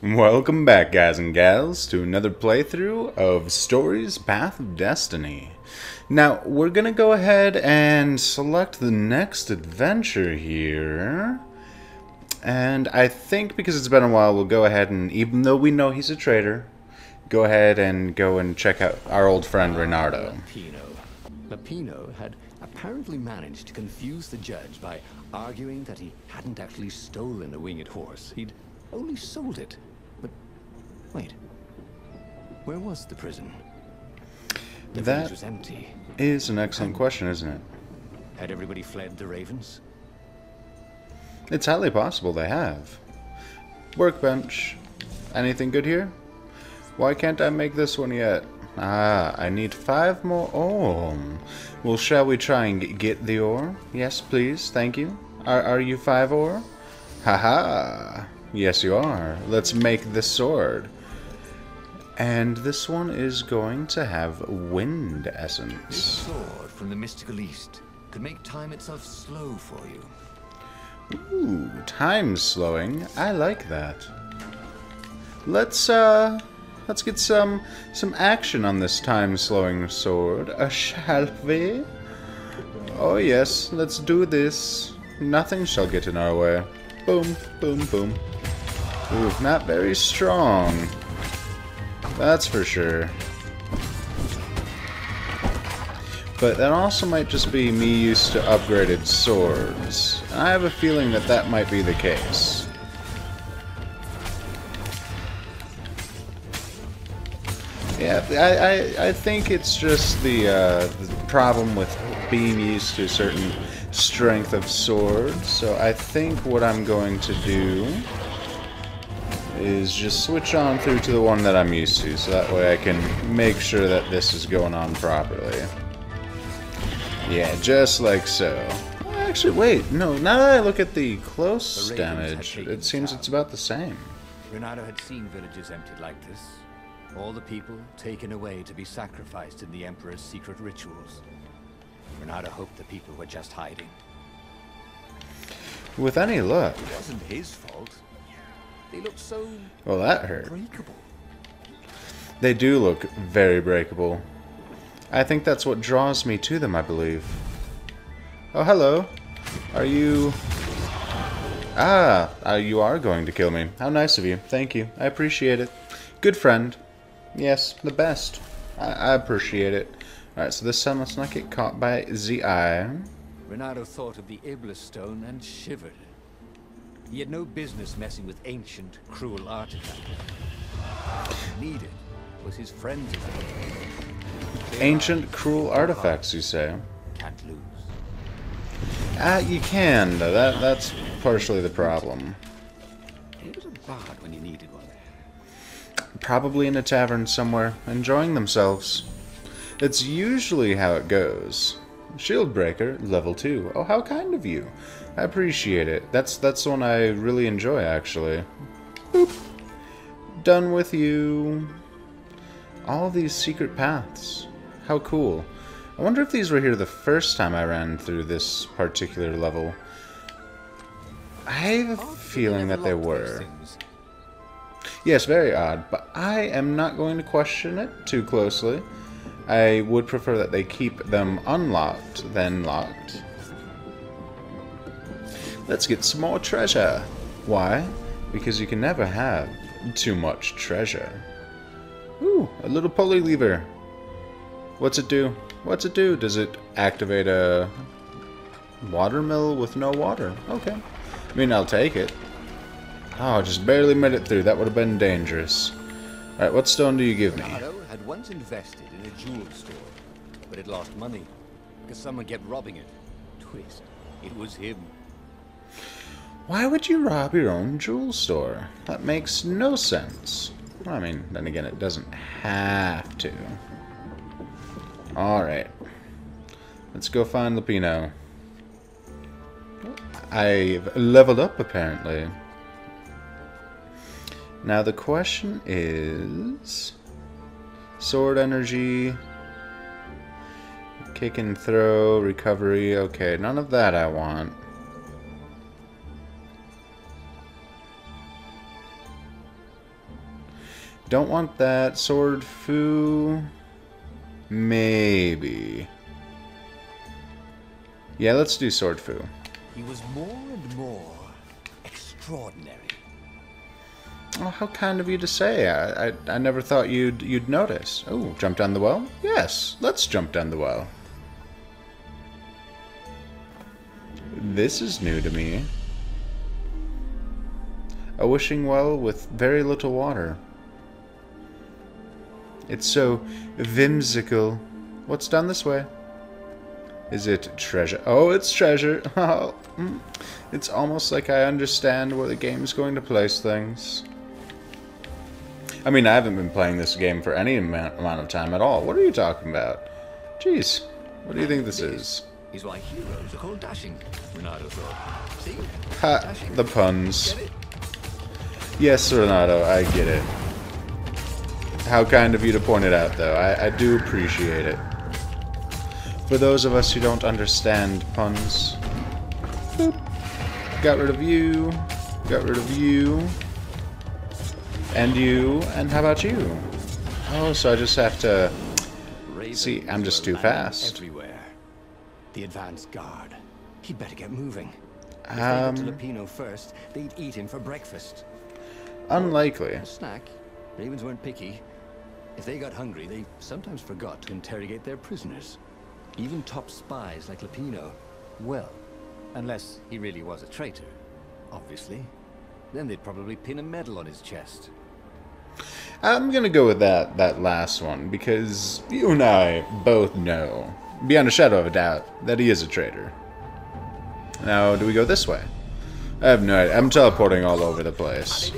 Welcome back, guys and gals, to another playthrough of Stories Path of Destiny. Now, we're gonna go ahead and select the next adventure here. And I think because it's been a while, we'll go ahead and, even though we know he's a traitor, go ahead and check out our old friend Reynardo. Lapino had apparently managed to confuse the judge by arguing that he hadn't actually stolen a winged horse. He'd only sold it. But wait, where was the prison? The village was empty. Is an excellent question, isn't it? Had everybody fled the ravens? It's highly possible they have. Workbench. Anything good here? Why can't I make this one yet? Ah, I need 5 more. Oh, well, shall we try and get the ore? Yes, please. Thank you. Are you 5 ore? Haha. Yes, you are. Let's make the sword. And this one is going to have wind essence. This sword from the mystical east could make time itself slow for you. Ooh, time slowing. I like that. Let's get some action on this time slowing sword. Shall we? Oh yes, let's do this. Nothing shall get in our way. Boom, boom, boom. Ooh, not very strong. That's for sure. But that also might just be me used to upgraded swords. And I have a feeling that that might be the case. Yeah, I think it's just the problem with being used to a certain strength of swords. So I think what I'm going to do is just switch on through to the one that I'm used to, so that way I can make sure that this is going on properly. Yeah, just like so. Actually, wait, no, now that I look at the close damage, it seems it's about the same. Reynardo had seen villages emptied like this. All the people taken away to be sacrificed in the Emperor's secret rituals. Reynardo hoped the people were just hiding. With any luck. It wasn't his fault. They looked so... Well, that hurt. breakable. They do look very breakable. I think that's what draws me to them, I believe. Oh, hello. Are you... Ah, you are going to kill me. How nice of you. Thank you. I appreciate it. Good friend. Yes, the best. I appreciate it. Alright, so this time let's not get caught by the eye. Reynardo thought of the Iblis stone and shivered. He had no business messing with ancient, cruel artifacts. What he needed was his friends. Ancient, cruel artifacts, you say? Can't lose. You can, though. That's partially the problem. He was a bard when you needed one. Probably in a tavern somewhere, enjoying themselves. It's usually how it goes. Shieldbreaker, level 2. Oh, how kind of you. I appreciate it. That's the one I really enjoy, actually. Boop. Done with you. All these secret paths. How cool. I wonder if these were here the first time I ran through this particular level. I have a feeling that they were. Yes, very odd, but I am not going to question it too closely. I would prefer that they keep them unlocked than locked. Let's get some more treasure. Why? Because you can never have too much treasure. Ooh, a little pulley lever. What's it do? What's it do? Does it activate a water mill with no water? Okay. I mean, I'll take it. Oh, just barely made it through. That would have been dangerous. Alright, what stone do you give me? Reynardo had once invested in a jewel store, but it lost money because someone kept robbing it. Twist. It was him. Why would you rob your own jewel store? That makes no sense. Well, I mean, then again, it doesn't have to. Alright. Let's go find Lapino. I've leveled up, apparently. Now the question is... Sword energy... Kick and throw, recovery... Okay, none of that I want. Don't want that. Sword foo. Maybe. Yeah, let's do sword foo. He was more and more extraordinary. Oh, how kind of you to say. I never thought you'd notice. Oh, jump down the well? Yes, let's jump down the well. This is new to me. A wishing well with very little water. It's so whimsical. What's down this way? Is it treasure? Oh, it's treasure. Oh, it's almost like I understand where the game's going to place things. I mean, I haven't been playing this game for any amount of time at all. What are you talking about? Jeez, what do you think this is? Is why heroes are called dashing. Renato thought. See? Ha, Dashing. the puns. Get it? Yes, Renato, I get it. How kind of you to point it out, though. I do appreciate it. For those of us who don't understand puns. Boop. Got rid of you. Got rid of you. And you. And how about you? Oh, so I just have to... See, I'm just too fast. Everywhere. The advance guard. He'd better get moving. If they got to Lupino first, they'd eat him for breakfast. Unlikely. A snack. Ravens weren't picky. If they got hungry, they sometimes forgot to interrogate their prisoners. Even top spies like Lupino. Well, unless he really was a traitor, obviously. Then they'd probably pin a medal on his chest. I'm gonna go with that last one, because you and I both know, beyond a shadow of a doubt, that he is a traitor. Now, do we go this way? I have no idea. I'm teleporting all over the place.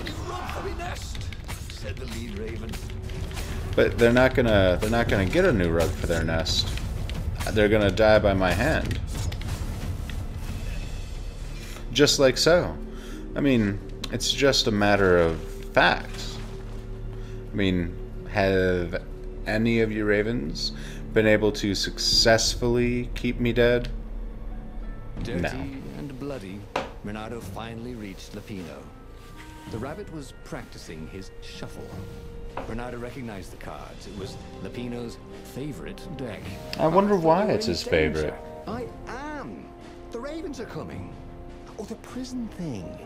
But they're not gonna get a new rug for their nest. They're gonna die by my hand. Just like so. I mean, it's just a matter of facts. I mean, have any of you ravens been able to successfully keep me dead? Dirty No. and bloody, Renato finally reached Lupino. The rabbit was practicing his shuffle. Renato recognized the cards. It was Lupino's favorite deck. I wonder why You're it's in his danger. favorite. I am. The ravens are coming. Oh, the prison thing.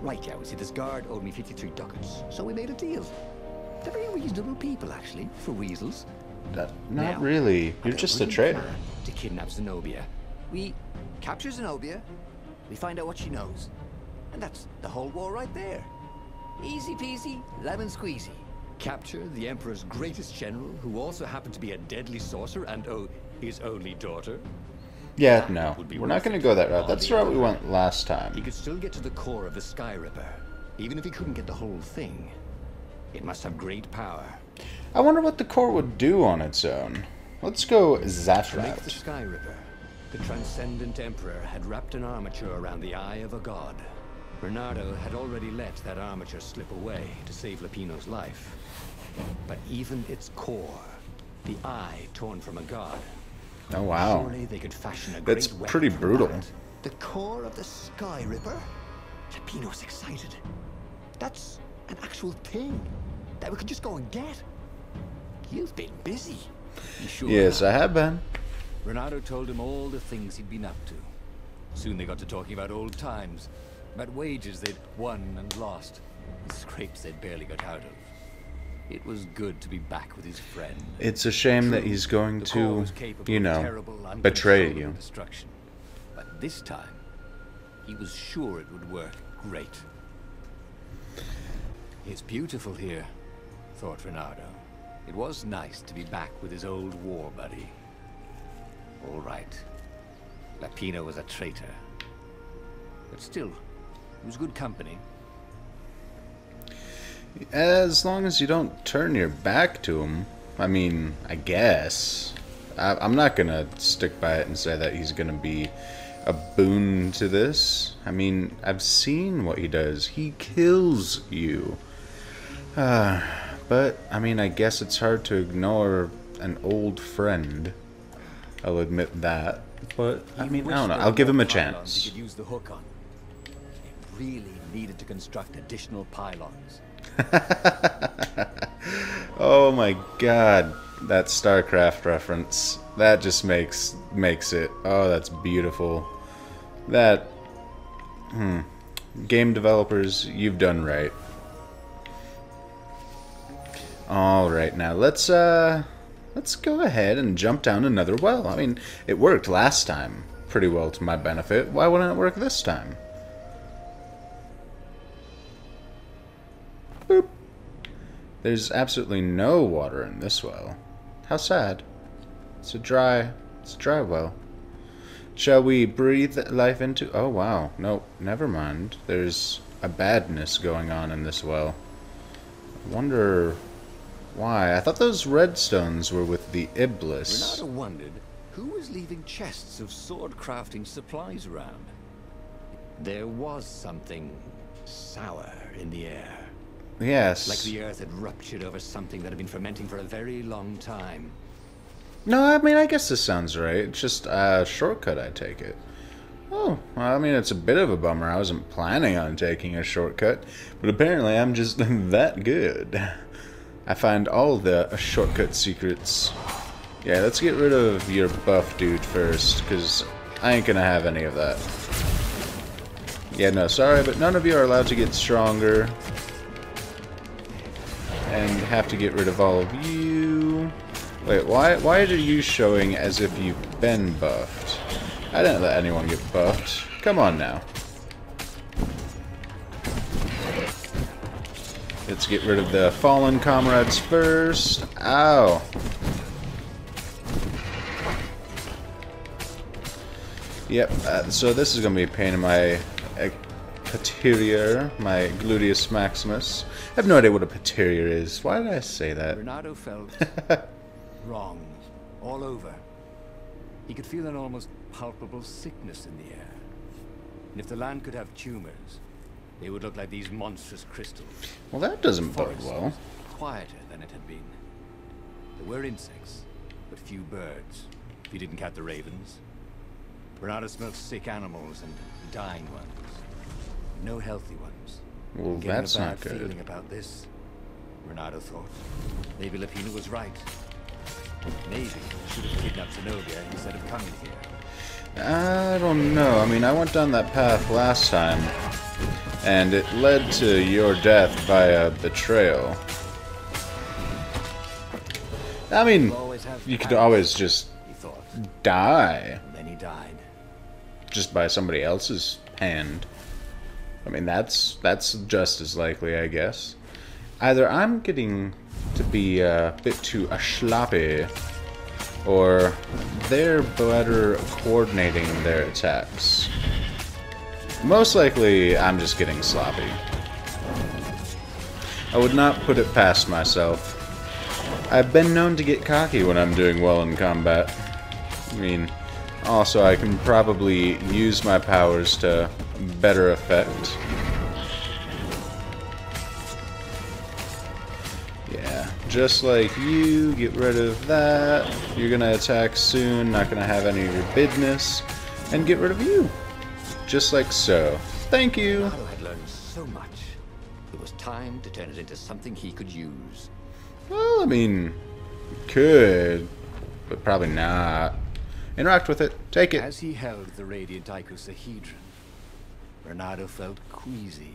Right, yeah, see, this guard owed me 53 ducats, so we made a deal. They're very reasonable people, actually, for weasels. Not Now, really. I You're got just a brilliant traitor. plan to kidnap Zenobia. We capture Zenobia, we find out what she knows, and that's the whole war right there. Easy peasy, lemon squeezy. Capture the Emperor's greatest general, who also happened to be a deadly sorcerer, and his only daughter. Yeah, no. Would be We're not worth going to it. go that route. On That's the the route we other went last He time. could still get to the core of the Sky Ripper, even if he couldn't get the whole thing. It must have great power. I wonder what the core would do on its own. Let's go that To make the route. Sky Ripper, the Transcendent Emperor had wrapped an armature around the eye of a god. Bernardo had already let that armature slip away to save Lupino's life. But even its core, the eye torn from a god, Oh, wow. surely they could fashion a great That's weapon pretty from brutal. that. The core of the Sky Ripper? Lupino's excited. That's an actual thing that we could just go and get. You've been busy. You sure Yes, have. I have been. Renato told him all the things he'd been up to. Soon they got to talking about old times, about wages they'd won and lost, and scrapes they'd barely got out of. It was good to be back with his friend. It's a shame that True, he's going the core to, was capable you of know, terrible, betray uncontrollable you. destruction. But this time, he was sure it would work great. It's beautiful here, thought Renato. It was nice to be back with his old war buddy. All right. Lupino was a traitor. But still, he was good company. As long as you don't turn your back to him. I mean, I guess. I'm not going to stick by it and say that he's going to be a boon to this. I mean, I've seen what he does. He kills you. But, I mean, I guess it's hard to ignore an old friend. I'll admit that. But, I mean, I don't know. I'll give him a chance. He could use the hook on. It really needed to construct additional pylons. Oh my god, that StarCraft reference. That just makes it. Oh, that's beautiful. That game developers, you've done right. All right, now let's go ahead and jump down another well. I mean, it worked last time pretty well to my benefit. Why wouldn't it work this time? Boop. There's absolutely no water in this well. How sad. It's a dry well. Shall we breathe life into... Oh, wow. No, never mind. There's a badness going on in this well. I wonder why. I thought those redstones were with the Iblis. Renato wondered who was leaving chests of sword crafting supplies around. There was something sour in the air. Yes. Like the earth had ruptured over something that had been fermenting for a very long time. No, I mean, I guess this sounds right. It's just a shortcut, I take it. Oh, well, I mean, it's a bit of a bummer. I wasn't planning on taking a shortcut, but apparently I'm just that good. I find all the shortcut secrets. Yeah, let's get rid of your buff dude first, because I ain't gonna have any of that. Yeah, no, sorry, but none of you are allowed to get stronger. And have to get rid of all of you. Wait, why are you showing as if you've been buffed? I didn't let anyone get buffed. Come on now. Let's get rid of the fallen comrades first. Ow. Yep, so this is going to be a pain in my posterior, my gluteus maximus. I have no idea what a posterior is. Why did I say that? Renato felt wrong all over. He could feel an almost palpable sickness in the air. And if the land could have tumors, they would look like these monstrous crystals. Well, that doesn't bode Forest well. was quieter than it had been. There were insects, but few birds, if you didn't count the ravens. Renato smelled sick animals and dying ones. No healthy ones. Well, Getting that's a bad not good. feeling about this, Renato thought. Maybe Lapina was right. Maybe he should have kidnapped Zenobia instead of coming here. I don't know. I mean, I went down that path last time, and it led to your death via betrayal. I mean, you could always just He thought. die And then he died. just by somebody else's hand. I mean, that's just as likely, I guess. Either I'm getting to be a bit too sloppy, or they're better coordinating their attacks. Most likely, I'm just getting sloppy. I would not put it past myself. I've been known to get cocky when I'm doing well in combat. I mean, also I can probably use my powers to better effect. Yeah, just like you, get rid of that. You're gonna attack soon, not gonna have any of your business, and get rid of you. Just like so. Thank you. Renato had learned so much. It was time to turn it into something he could use. Well, I mean, could, but probably not. Interact with it. Take it. As he held the radiant icosahedron, Renato felt queasy.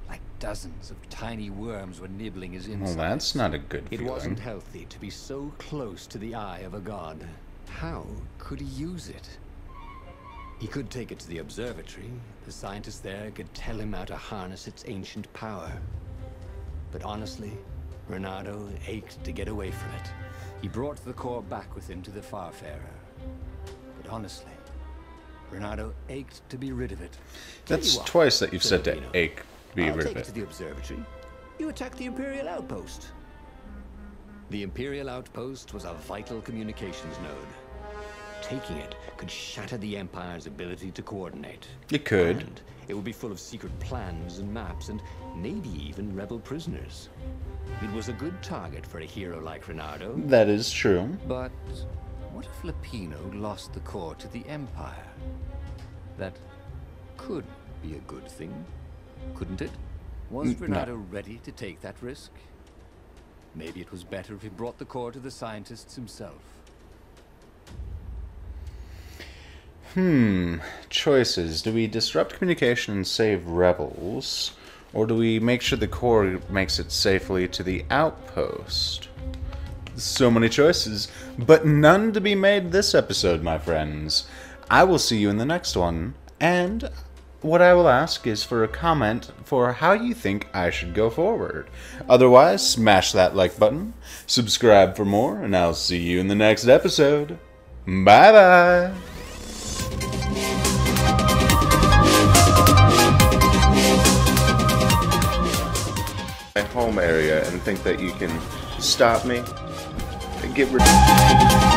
Like dozens of tiny worms were nibbling his insides. Well, that's not a good It feeling. wasn't healthy to be so close to the eye of a god. How could he use it? He could take it to the observatory. The scientists there could tell him how to harness its ancient power. But honestly, Renato ached to get away from it. He brought the core back with him to the Farfarer. But honestly, Renato ached to be rid of it. Tell That's you what, twice that you've said to Filipino, ache, be I'll rid take of it to it. the observatory. You attack the Imperial outpost. The Imperial outpost was a vital communications node. Taking it could shatter the Empire's ability to coordinate. It could. And it would be full of secret plans and maps and maybe even rebel prisoners. It was a good target for a hero like Renato. That is true. But what if Lapino lost the core to the Empire? That could be a good thing, couldn't it? Was No. Renato ready to take that risk? Maybe it was better if he brought the core to the scientists himself. Choices. Do we disrupt communication and save rebels? Or do we make sure the core makes it safely to the outpost? So many choices, but none to be made this episode, my friends. I will see you in the next one, and what I will ask is for a comment for how you think I should go forward. Otherwise, smash that like button, subscribe for more, and I'll see you in the next episode. Bye-bye! My home area and think that you can stop me and get rid of